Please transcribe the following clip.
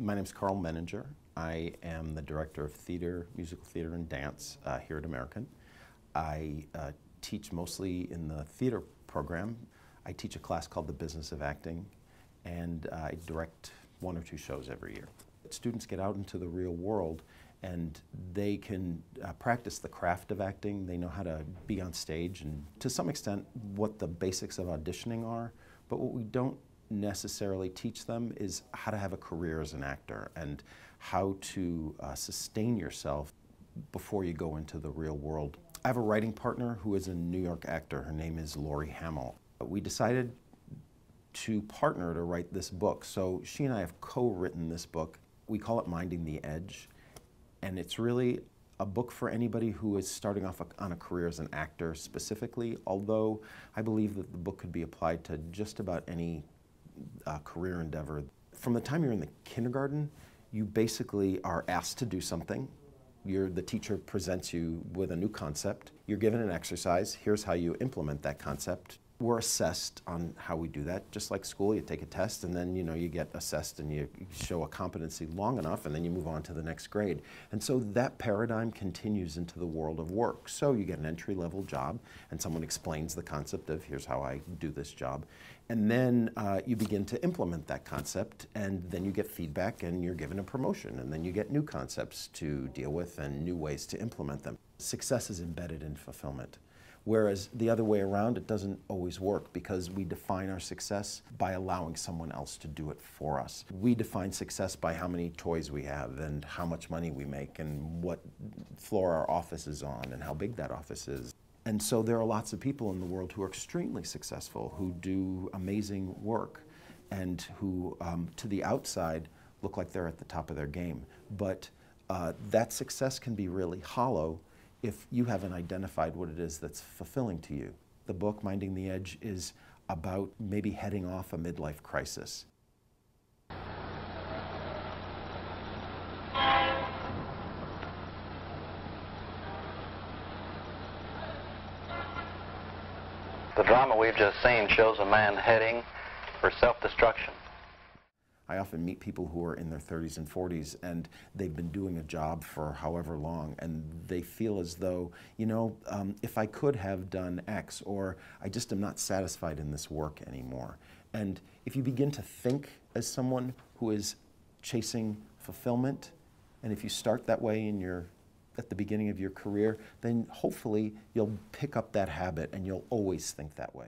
My name is Carl Menninger. I am the director of theater, musical theater and dance here at American. I teach mostly in the theater program. I teach a class called The Business of Acting, and I direct 1 or 2 shows every year. Students get out into the real world and they can practice the craft of acting. They know how to be on stage and to some extent what the basics of auditioning are, but what we don't necessarily teach them is how to have a career as an actor and how to sustain yourself before you go into the real world. I have a writing partner who is a New York actor. Her name is Lori Hamill. We decided to partner to write this book. So she and I have co-written this book. We call it Minding the Edge, and it's really a book for anybody who is starting off on a career as an actor specifically, although I believe that the book could be applied to just about any career endeavor. From the time you're in the kindergarten, you basically are asked to do something. The teacher presents you with a new concept. You're given an exercise. Here's how you implement that concept. We're assessed on how we do that. Just like school, you take a test and then you get assessed and you show a competency long enough and then you move on to the next grade. And so that paradigm continues into the world of work. So you get an entry-level job and someone explains the concept of here's how I do this job. And then you begin to implement that concept, and then you get feedback and you're given a promotion, and then you get new concepts to deal with and new ways to implement them. Success is embedded in fulfillment. Whereas the other way around, it doesn't always work because we define our success by allowing someone else to do it for us. We define success by how many toys we have and how much money we make and what floor our office is on and how big that office is. And so there are lots of people in the world who are extremely successful, who do amazing work and who, to the outside, look like they're at the top of their game. But that success can be really hollow if you haven't identified what it is that's fulfilling to you. The book, Minding the Edge, is about maybe heading off a midlife crisis. The drama we've just seen shows a man heading for self-destruction. I often meet people who are in their 30s and 40s and they've been doing a job for however long and they feel as though, if I could have done X, or I just am not satisfied in this work anymore. And if you begin to think as someone who is chasing fulfillment, and if you start that way at the beginning of your career, then hopefully you'll pick up that habit and you'll always think that way.